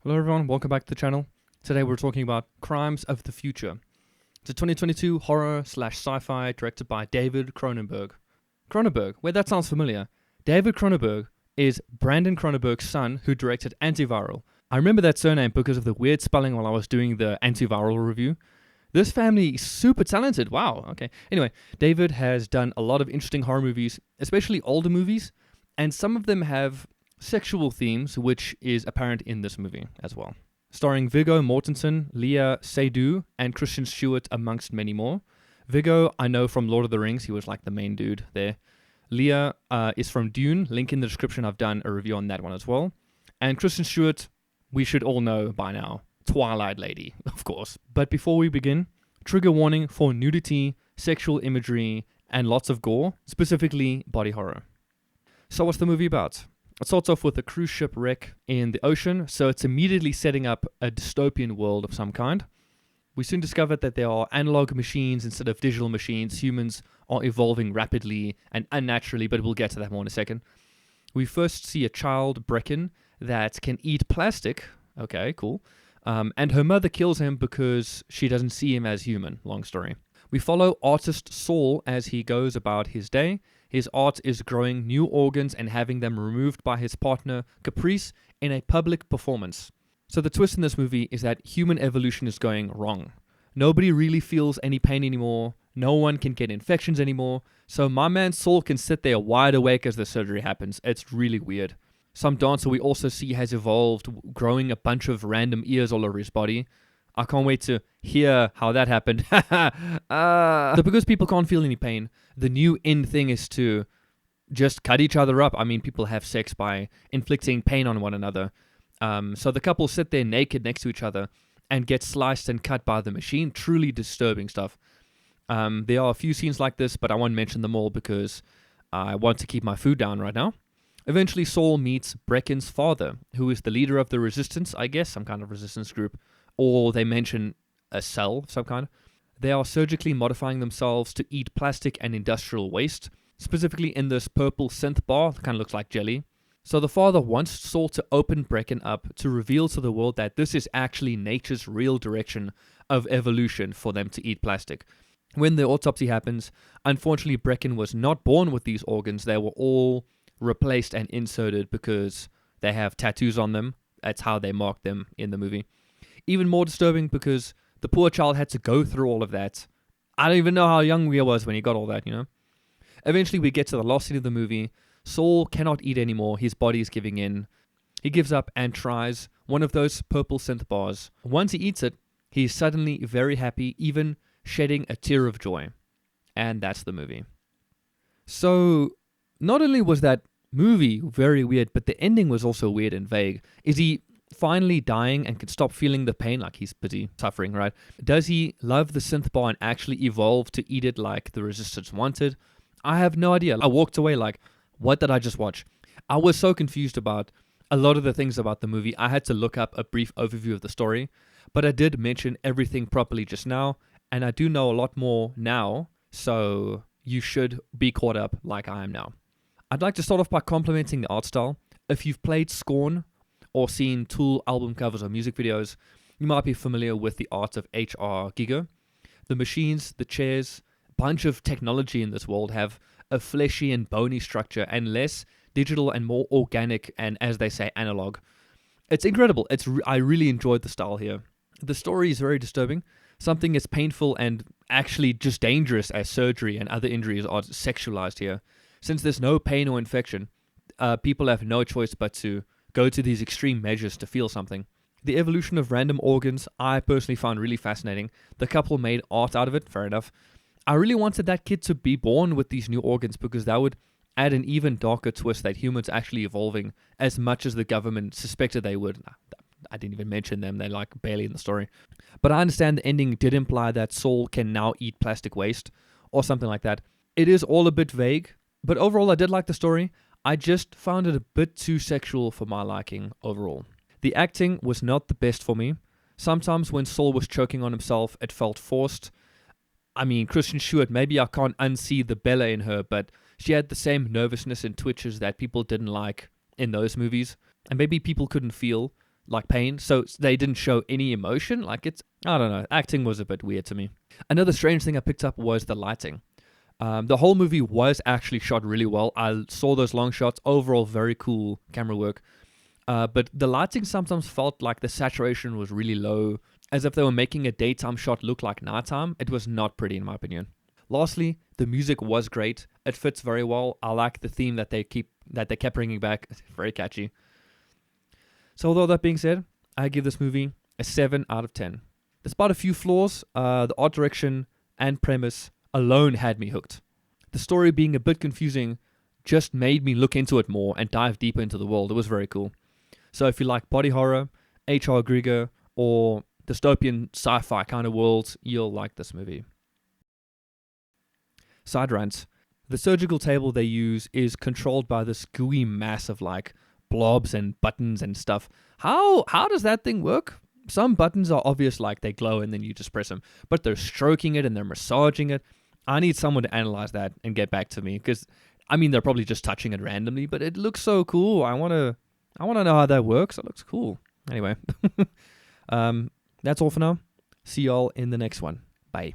Hello everyone, welcome back to the channel. Today we're talking about Crimes of the Future. It's a 2022 horror slash sci-fi directed by David Cronenberg. Cronenberg, wait, that sounds familiar. David Cronenberg is Brandon Cronenberg's son who directed Antiviral. I remember that surname because of the weird spelling while I was doing the Antiviral review. This family is super talented, wow, okay. Anyway, David has done a lot of interesting horror movies, especially older movies, and some of them have sexual themes, which is apparent in this movie as well. Starring Viggo Mortensen, Léa Seydoux, and Kristen Stewart, amongst many more. Viggo, I know from Lord of the Rings, he was like the main dude there. Léa is from Dune, link in the description, I've done a review on that one as well. And Kristen Stewart, we should all know by now, Twilight Lady, of course. But before we begin, trigger warning for nudity, sexual imagery, and lots of gore, specifically body horror. So what's the movie about? It starts off with a cruise ship wreck in the ocean, so it's immediately setting up a dystopian world of some kind. We soon discover that there are analog machines instead of digital machines. Humans are evolving rapidly and unnaturally, but we'll get to that more in a second. We first see a child, Brecken, that can eat plastic. Okay, cool. And her mother kills him because she doesn't see him as human. Long story. We follow artist Saul as he goes about his day. His art is growing new organs and having them removed by his partner, Caprice, in a public performance. So the twist in this movie is that human evolution is going wrong. Nobody really feels any pain anymore. No one can get infections anymore. So my man Saul can sit there wide awake as the surgery happens. It's really weird. Some dancer we also see has evolved, growing a bunch of random ears all over his body. I can't wait to hear how that happened. So because people can't feel any pain, the new in thing is to just cut each other up. I mean, people have sex by inflicting pain on one another. So the couple sit there naked next to each other and get sliced and cut by the machine. Truly disturbing stuff. There are a few scenes like this, but I won't mention them all because I want to keep my food down right now. Eventually, Saul meets Brecken's father, who is the leader of the resistance, I guess, some kind of resistance group. Or they mention a cell of some kind. They are surgically modifying themselves to eat plastic and industrial waste, specifically in this purple synth bar that kind of looks like jelly. So the father wants Saul to open Brecken up to reveal to the world that this is actually nature's real direction of evolution for them to eat plastic. When the autopsy happens, unfortunately Brecken was not born with these organs. They were all replaced and inserted because they have tattoos on them. That's how they mark them in the movie. Even more disturbing because the poor child had to go through all of that. I don't even know how young he was when he got all that, you know. Eventually we get to the last scene of the movie. Saul cannot eat anymore. His body is giving in. He gives up and tries one of those purple synth bars. Once he eats it, he's suddenly very happy, even shedding a tear of joy. And that's the movie. So, not only was that movie very weird, but the ending was also weird and vague. Is he finally dying and can stop feeling the pain, like he's busy suffering, right? Does he love the synth bar and actually evolve to eat it like the resistance wanted? I have no idea. I walked away like, what did I just watch? I was so confused about a lot of the things about the movie. I had to look up a brief overview of the story, but I did mention everything properly just now, and I do know a lot more now, so you should be caught up like I am now. I'd like to start off by complimenting the art style. If you've played Scorn or seen Tool album covers or music videos, you might be familiar with the art of H.R. Giger. The machines, the chairs, bunch of technology in this world have a fleshy and bony structure and less digital and more organic and, as they say, analog. It's incredible. I really enjoyed the style here. The story is very disturbing. Something as painful and actually just dangerous as surgery and other injuries are sexualized here. Since there's no pain or infection, people have no choice but to go to these extreme measures to feel something. The evolution of random organs, I personally found really fascinating. The couple made art out of it, fair enough. I really wanted that kid to be born with these new organs because that would add an even darker twist that humans actually evolving as much as the government suspected they would. I didn't even mention them, they're like barely in the story. But I understand the ending did imply that Saul can now eat plastic waste or something like that. It is all a bit vague, but overall I did like the story. I just found it a bit too sexual for my liking overall. The acting was not the best for me. Sometimes when Saul was choking on himself, it felt forced. I mean, Kristen Stewart, maybe I can't unsee the Bella in her, but she had the same nervousness and twitches that people didn't like in those movies. And maybe people couldn't feel like pain, so they didn't show any emotion. Like I don't know, acting was a bit weird to me. Another strange thing I picked up was the lighting. The whole movie was actually shot really well. I saw those long shots. Overall, very cool camera work. But the lighting sometimes felt like the saturation was really low, as if they were making a daytime shot look like nighttime. It was not pretty, in my opinion. Lastly, the music was great. It fits very well. I like the theme that they kept bringing back. It's very catchy. So, with all that being said, I give this movie a 7 out of 10. Despite a few flaws, the art direction and premise alone had me hooked. The story being a bit confusing just made me look into it more and dive deeper into the world. It was very cool. So if you like body horror, H.R. Giger, or dystopian sci-fi kind of worlds, you'll like this movie. Side rant. The surgical table they use is controlled by this gooey mass of like blobs and buttons and stuff. How does that thing work? Some buttons are obvious, like they glow and then you just press them, but they're stroking it and they're massaging it. I need someone to analyze that and get back to me, because I mean they're probably just touching it randomly, but it looks so cool. I wanna know how that works. It looks cool. Anyway, that's all for now. See y'all in the next one. Bye.